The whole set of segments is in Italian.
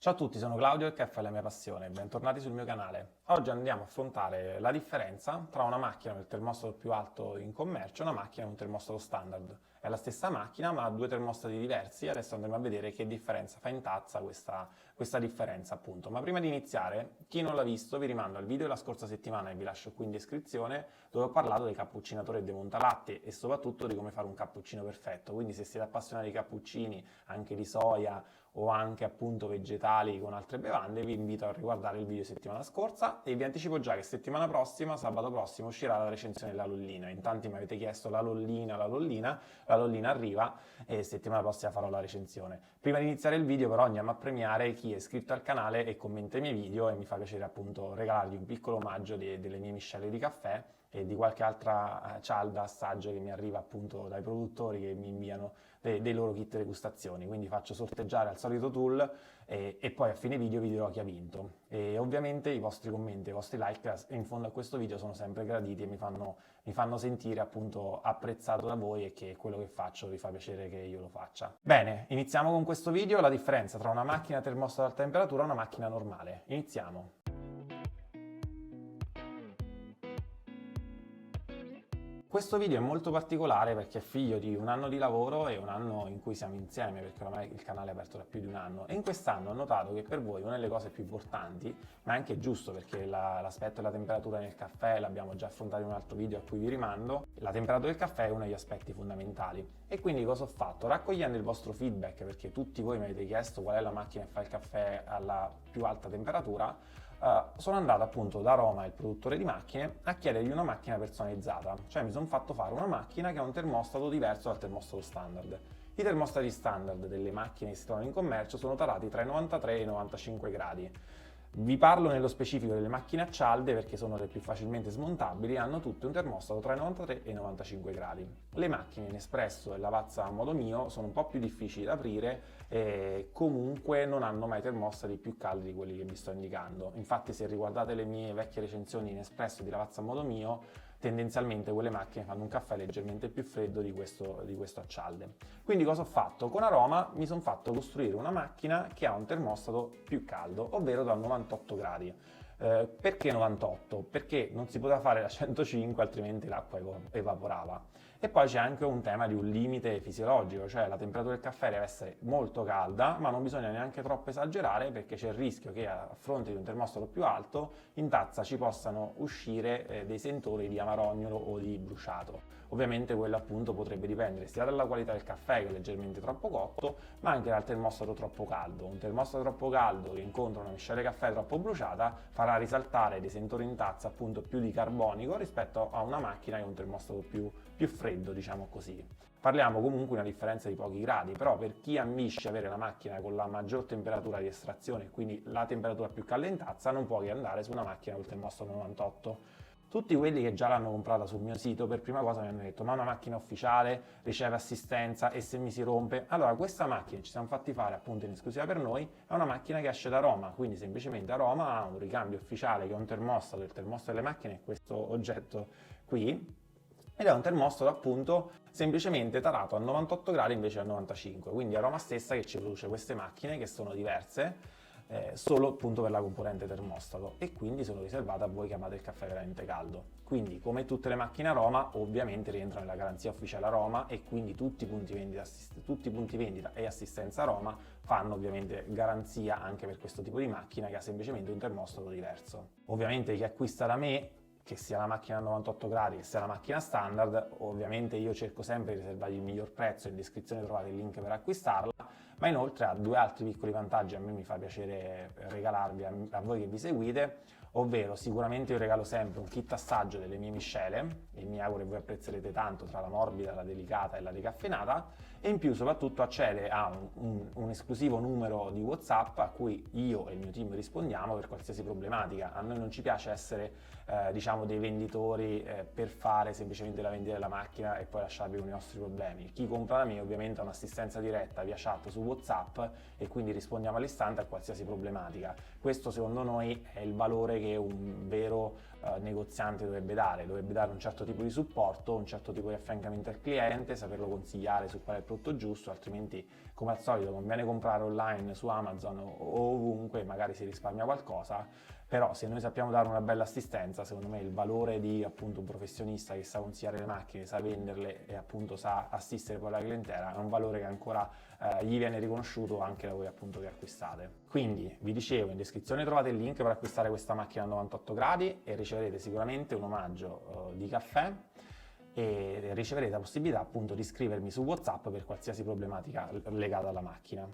Ciao a tutti, sono Claudio e il caffè è la mia passione, bentornati sul mio canale. Oggi andiamo a affrontare la differenza tra una macchina con il termostato più alto in commercio e una macchina con un termostato standard. È la stessa macchina ma ha due termostati diversi e adesso andremo a vedere che differenza fa in tazza questa differenza appunto. Ma prima di iniziare, chi non l'ha visto vi rimando al video della scorsa settimana e vi lascio qui in descrizione dove ho parlato dei cappuccinatori e dei montalatte e soprattutto di come fare un cappuccino perfetto. Quindi se siete appassionati di cappuccini, anche di soia, o anche appunto vegetali con altre bevande, vi invito a riguardare il video settimana scorsa e vi anticipo già che settimana prossima, sabato prossimo, uscirà la recensione della Lollina. In tanti mi avete chiesto la Lollina arriva e settimana prossima farò la recensione. Prima di iniziare il video però andiamo a premiare chi è iscritto al canale e commenta i miei video e mi fa piacere appunto regalargli un piccolo omaggio delle mie miscele di caffè e di qualche altra cialda assaggio che mi arriva appunto dai produttori che mi inviano dei loro kit degustazioni. Quindi faccio sorteggiare al solito tool e poi a fine video vi dirò chi ha vinto. E ovviamente i vostri commenti, i vostri like in fondo a questo video sono sempre graditi e mi fanno sentire appunto apprezzato da voi e che quello che faccio vi fa piacere che io lo faccia. Bene, iniziamo con questo video, la differenza tra una macchina termostato ad alta temperatura e una macchina normale. Iniziamo. Questo video è molto particolare perché è figlio di un anno di lavoro e un anno in cui siamo insieme, perché ormai il canale è aperto da più di un anno e in quest'anno ho notato che per voi una delle cose più importanti, ma è anche giusto perché l'aspetto della temperatura nel caffè l'abbiamo già affrontato in un altro video a cui vi rimando, la temperatura del caffè è uno degli aspetti fondamentali e quindi cosa ho fatto? Raccogliendo il vostro feedback, perché tutti voi mi avete chiesto qual è la macchina che fa il caffè alla più alta temperatura, sono andato appunto da Roma, il produttore di macchine, a chiedergli una macchina personalizzata, cioè mi sono fatto fare una macchina che ha un termostato diverso dal termostato standard. I termostati standard delle macchine che si trovano in commercio sono tarati tra i 93 e i 95 gradi. Vi parlo nello specifico delle macchine a cialde perché sono le più facilmente smontabili e hanno tutte un termostato tra i 93 e i 95 gradi. Le macchine in espresso e lavazza a modo mio sono un po' più difficili da aprire e comunque non hanno mai termostati più caldi di quelli che vi sto indicando. Infatti se riguardate le mie vecchie recensioni in espresso e di lavazza a modo mio, tendenzialmente quelle macchine fanno un caffè leggermente più freddo di questo a cialde. Quindi cosa ho fatto? Con Aroma mi sono fatto costruire una macchina che ha un termostato più caldo, ovvero da 98 gradi. Perché 98? Perché non si poteva fare da 105 altrimenti l'acqua evaporava. E poi c'è anche un tema di un limite fisiologico, cioè la temperatura del caffè deve essere molto calda, ma non bisogna neanche troppo esagerare perché c'è il rischio che a fronte di un termostato più alto in tazza ci possano uscire dei sentori di amarognolo o di bruciato. Ovviamente quello appunto potrebbe dipendere sia dalla qualità del caffè che è leggermente troppo cotto, ma anche dal termostato troppo caldo. Un termostato troppo caldo che incontra una miscela di caffè troppo bruciata farà risaltare dei sentori in tazza appunto più di carbonico rispetto a una macchina che ha un termostato più freddo, diciamo così. Parliamo comunque di una differenza di pochi gradi, però per chi ambisce avere la macchina con la maggior temperatura di estrazione, quindi la temperatura più calda in tazza, non può che andare su una macchina col termostato 98. Tutti quelli che già l'hanno comprata sul mio sito per prima cosa mi hanno detto ma una macchina ufficiale riceve assistenza e se mi si rompe? Allora questa macchina ci siamo fatti fare appunto in esclusiva per noi, è una macchina che esce da Roma, quindi semplicemente a Roma ha un ricambio ufficiale che è un termostato, il termostato delle macchine è questo oggetto qui, ed è un termostato appunto semplicemente tarato a 98 gradi invece a 95, quindi è Roma stessa che ci produce queste macchine che sono diverse solo appunto per la componente termostato e quindi sono riservate a voi che amate il caffè veramente caldo. Quindi come tutte le macchine a Roma ovviamente rientrano nella garanzia ufficiale a Roma e quindi tutti i punti vendita e assistenza a Roma fanno ovviamente garanzia anche per questo tipo di macchina che ha semplicemente un termostato diverso. Ovviamente chi acquista da me, che sia la macchina a 98 gradi che sia la macchina standard, ovviamente io cerco sempre di riservargli il miglior prezzo, in descrizione trovate il link per acquistarla, ma inoltre ha due altri piccoli vantaggi a me mi fa piacere regalarvi a voi che vi seguite, ovvero sicuramente io regalo sempre un kit assaggio delle mie miscele e mi auguro che voi apprezzerete tanto tra la morbida, la delicata e la decaffeinata e in più soprattutto accede a un esclusivo numero di WhatsApp a cui io e il mio team rispondiamo per qualsiasi problematica. A noi non ci piace essere diciamo dei venditori per fare semplicemente la vendita della macchina e poi lasciarvi con i nostri problemi. Chi compra da me ovviamente ha un'assistenza diretta via chat su WhatsApp e quindi rispondiamo all'istante a qualsiasi problematica. Questo secondo noi è il valore che un vero negoziante dovrebbe dare un certo tipo di supporto, un certo tipo di affiancamento al cliente, saperlo consigliare su qual è il prodotto giusto, altrimenti come al solito conviene comprare online su Amazon o ovunque, magari si risparmia qualcosa. Però se noi sappiamo dare una bella assistenza, secondo me il valore di appunto un professionista che sa consigliare le macchine, sa venderle e appunto sa assistere poi la clientela è un valore che ancora gli viene riconosciuto anche da voi appunto che acquistate. Quindi vi dicevo, in descrizione trovate il link per acquistare questa macchina a 98 gradi e riceverete sicuramente un omaggio di caffè e riceverete la possibilità appunto di scrivermi su WhatsApp per qualsiasi problematica legata alla macchina.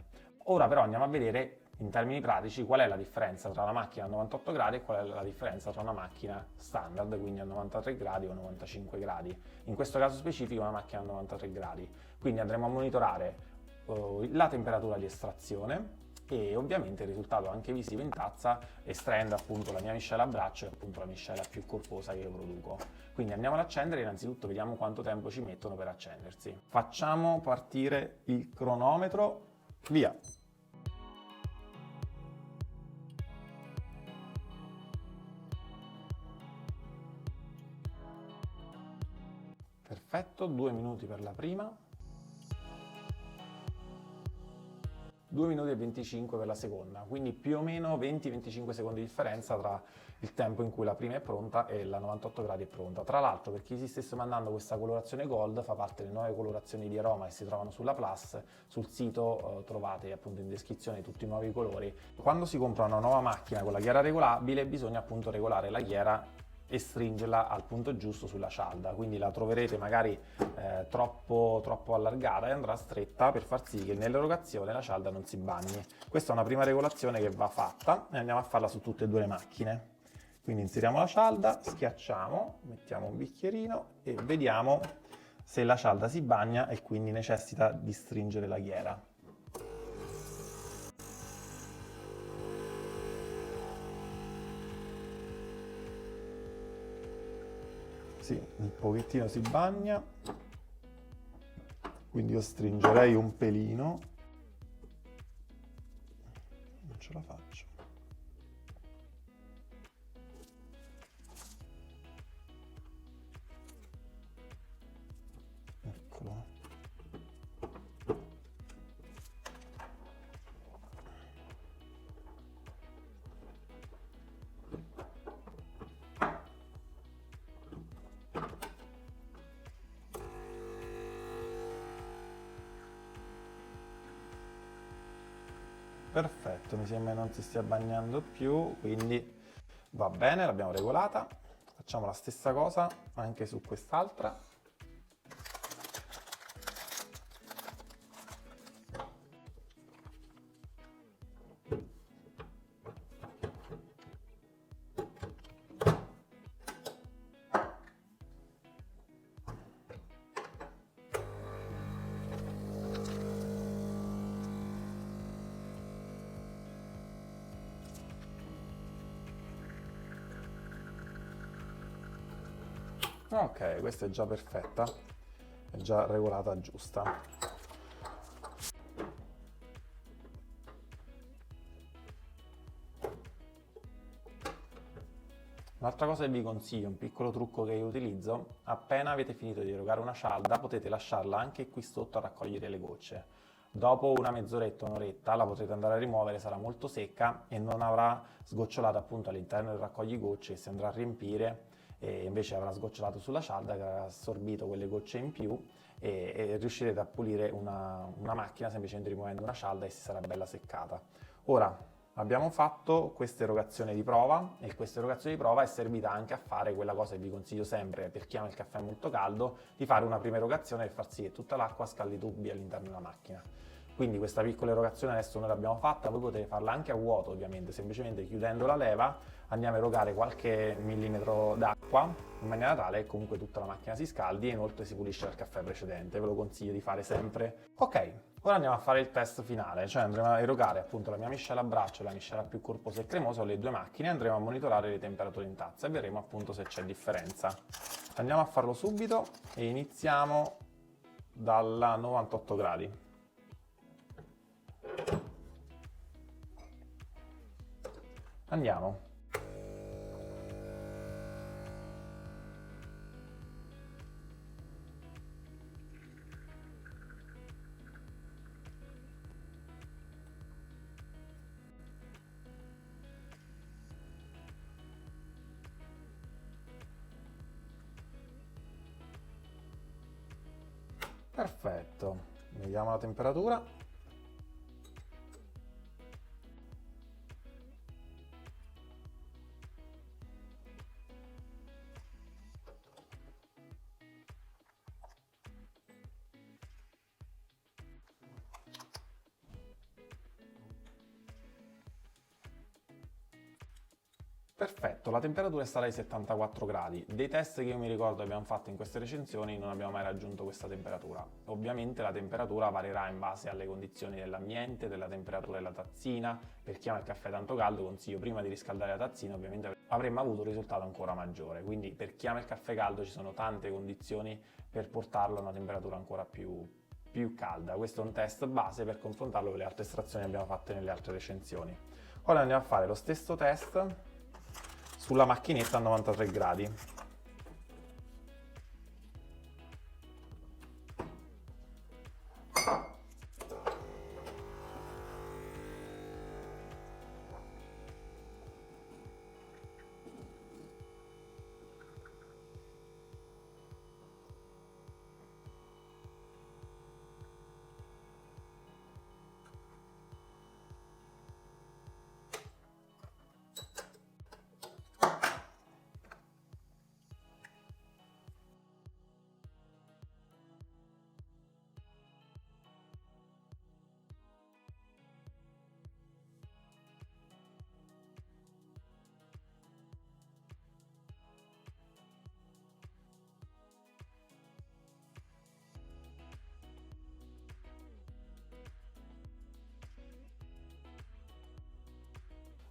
Ora però andiamo a vedere in termini pratici qual è la differenza tra la macchina a 98 gradi e qual è la differenza tra una macchina standard, quindi a 93 gradi o 95 gradi. In questo caso specifico una macchina a 93 gradi. Quindi andremo a monitorare la temperatura di estrazione e ovviamente il risultato anche visivo in tazza, estraendo appunto la mia miscela a braccio e appunto la miscela più corposa che io produco. Quindi andiamo ad accendere e innanzitutto vediamo quanto tempo ci mettono per accendersi. Facciamo partire il cronometro, via! Perfetto, 2 minuti per la prima, 2 minuti e 25 per la seconda, quindi più o meno 20-25 secondi di differenza tra il tempo in cui la prima è pronta e la 98 gradi è pronta. Tra l'altro, per chi si stesse mandando questa colorazione gold, fa parte delle nuove colorazioni di aroma che si trovano sulla Plus. Sul sito trovate appunto in descrizione tutti i nuovi colori. Quando si compra una nuova macchina con la ghiera regolabile bisogna appunto regolare la ghiera e stringerla al punto giusto sulla cialda, quindi la troverete magari troppo allargata e andrà stretta per far sì che nell'erogazione la cialda non si bagni. Questa è una prima regolazione che va fatta e andiamo a farla su tutte e due le macchine. Quindi inseriamo la cialda, schiacciamo, mettiamo un bicchierino e vediamo se la cialda si bagna e quindi necessita di stringere la ghiera. Sì, un pochettino si bagna, quindi io stringerei un pelino, non ce la faccio. Eccolo. Perfetto, mi sembra che non si stia bagnando più, quindi va bene, l'abbiamo regolata. Facciamo la stessa cosa anche su quest'altra. Ok, questa è già perfetta, è già regolata giusta. Un'altra cosa che vi consiglio, un piccolo trucco che io utilizzo, appena avete finito di erogare una cialda potete lasciarla anche qui sotto a raccogliere le gocce. Dopo una mezz'oretta, un'oretta la potrete andare a rimuovere, sarà molto secca e non avrà sgocciolato appunto all'interno del raccogligocce e si andrà a riempire e invece avrà sgocciolato sulla cialda che avrà assorbito quelle gocce in più e riuscirete a pulire una macchina semplicemente rimuovendo una cialda e si sarà bella seccata. Ora abbiamo fatto questa erogazione di prova e questa erogazione di prova è servita anche a fare quella cosa che vi consiglio sempre per chi ama il caffè molto caldo, di fare una prima erogazione per far sì che tutta l'acqua scaldi i tubi all'interno della macchina. Quindi questa piccola erogazione adesso noi l'abbiamo fatta, voi potete farla anche a vuoto ovviamente, semplicemente chiudendo la leva andiamo a erogare qualche millimetro d'acqua in maniera tale che comunque tutta la macchina si scaldi e inoltre si pulisce dal caffè precedente, ve lo consiglio di fare sempre. Ok, ora andiamo a fare il test finale, cioè andremo a erogare appunto la mia miscela a braccio e la miscela più corposa e cremosa, le due macchine, e andremo a monitorare le temperature in tazza e vedremo appunto se c'è differenza. Andiamo a farlo subito e iniziamo dalla 98 gradi. Andiamo. Perfetto, vediamo la temperatura. Perfetto, la temperatura è stata di 74 gradi. Dei test che io mi ricordo abbiamo fatto in queste recensioni non abbiamo mai raggiunto questa temperatura. Ovviamente la temperatura varierà in base alle condizioni dell'ambiente, della temperatura della tazzina. Per chi ama il caffè tanto caldo consiglio prima di riscaldare la tazzina, ovviamente avremmo avuto un risultato ancora maggiore. Quindi per chi ama il caffè caldo ci sono tante condizioni per portarlo a una temperatura ancora più calda. Questo è un test base per confrontarlo con le altre estrazioni che abbiamo fatto nelle altre recensioni. Ora andiamo a fare lo stesso test sulla macchinetta a 93 gradi.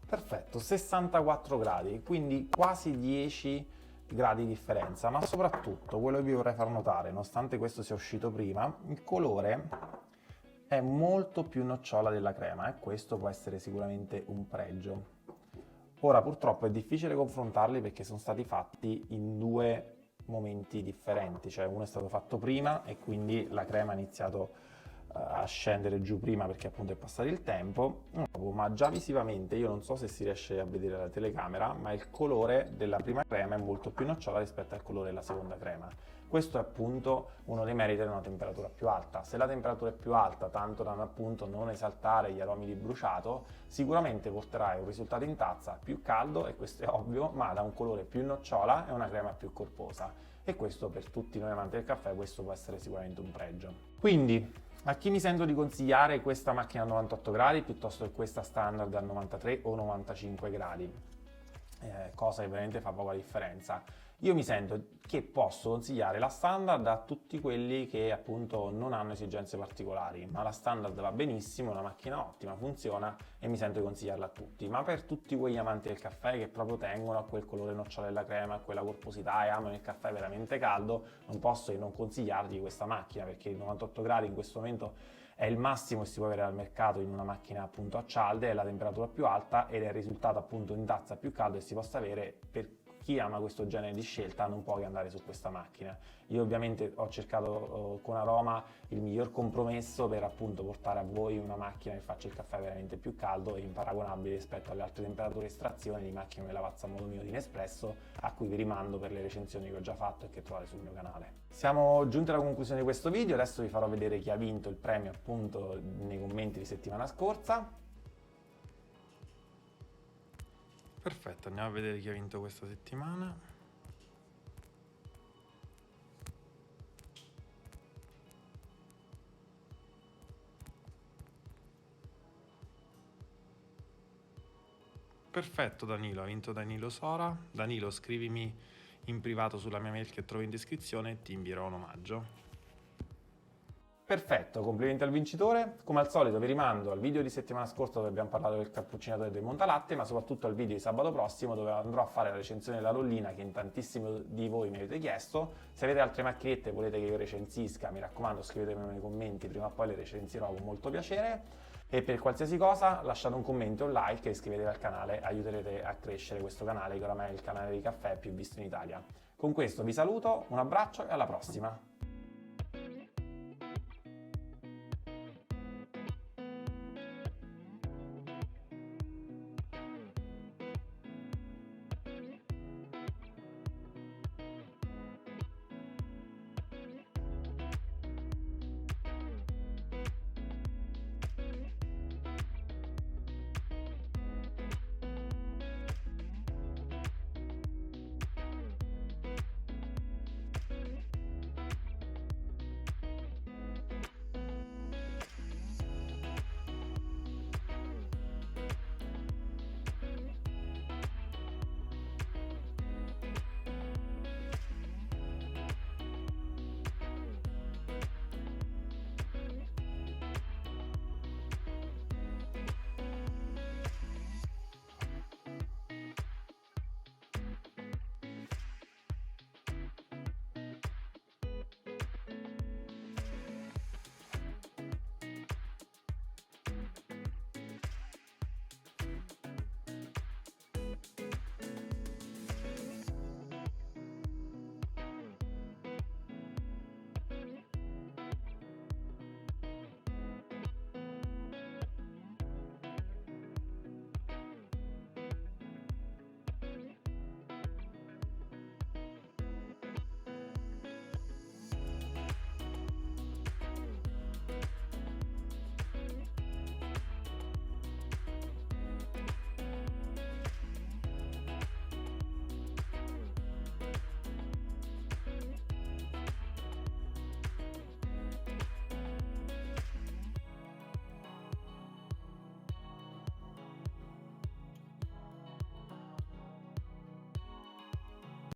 Perfetto, 64 gradi, quindi quasi 10 gradi di differenza, ma soprattutto quello che vi vorrei far notare, nonostante questo sia uscito prima, il colore è molto più nocciola della crema e questo può essere sicuramente un pregio. Ora purtroppo è difficile confrontarli perché sono stati fatti in due momenti differenti, cioè uno è stato fatto prima e quindi la crema ha iniziato a scendere giù prima perché appunto è passato il tempo, ma già visivamente io non so se si riesce a vedere la telecamera, ma il colore della prima crema è molto più nocciola rispetto al colore della seconda crema. Questo è appunto uno dei meriti di una temperatura più alta. Se la temperatura è più alta, tanto da appunto non esaltare gli aromi di bruciato, sicuramente porterai un risultato in tazza più caldo, e questo è ovvio, ma da un colore più nocciola e una crema più corposa. E questo per tutti noi amanti del caffè, questo può essere sicuramente un pregio. Quindi, a chi mi sento di consigliare questa macchina a 98 gradi piuttosto che questa standard a 93 o 95 gradi? Cosa che veramente fa poca differenza. Io mi sento che posso consigliare la standard a tutti quelli che appunto non hanno esigenze particolari, ma la standard va benissimo, è una macchina ottima, funziona e mi sento di consigliarla a tutti. Ma per tutti quegli amanti del caffè che proprio tengono a quel colore nocciola della crema, a quella corposità e amano il caffè veramente caldo, non posso che non consigliargli questa macchina, perché il 98 gradi in questo momento è il massimo che si può avere al mercato in una macchina appunto a cialde, è la temperatura più alta ed è il risultato appunto in tazza più caldo che si possa avere. Per chi ama questo genere di scelta non può che andare su questa macchina. Io ovviamente ho cercato con Aroma il miglior compromesso per appunto portare a voi una macchina che faccia il caffè veramente più caldo e imparagonabile rispetto alle altre temperature estrazione di macchine come Lavazza a modo mio di Nespresso, a cui vi rimando per le recensioni che ho già fatto e che trovate sul mio canale. Siamo giunti alla conclusione di questo video, adesso vi farò vedere chi ha vinto il premio appunto nei commenti di settimana scorsa. Perfetto, andiamo a vedere chi ha vinto questa settimana. Perfetto Danilo, ha vinto Danilo Sora. Danilo, scrivimi in privato sulla mia mail che trovi in descrizione e ti invierò un omaggio. Perfetto, complimenti al vincitore. Come al solito vi rimando al video di settimana scorsa dove abbiamo parlato del cappuccinato e del montalatte, ma soprattutto al video di sabato prossimo dove andrò a fare la recensione della Lollina che in tantissimi di voi mi avete chiesto. Se avete altre macchinette e volete che io recensisca, mi raccomando scrivetemelo nei commenti, prima o poi le recensirò con molto piacere. E per qualsiasi cosa lasciate un commento o un like e iscrivetevi al canale, aiuterete a crescere questo canale che oramai è il canale di caffè più visto in Italia. Con questo vi saluto, un abbraccio e alla prossima!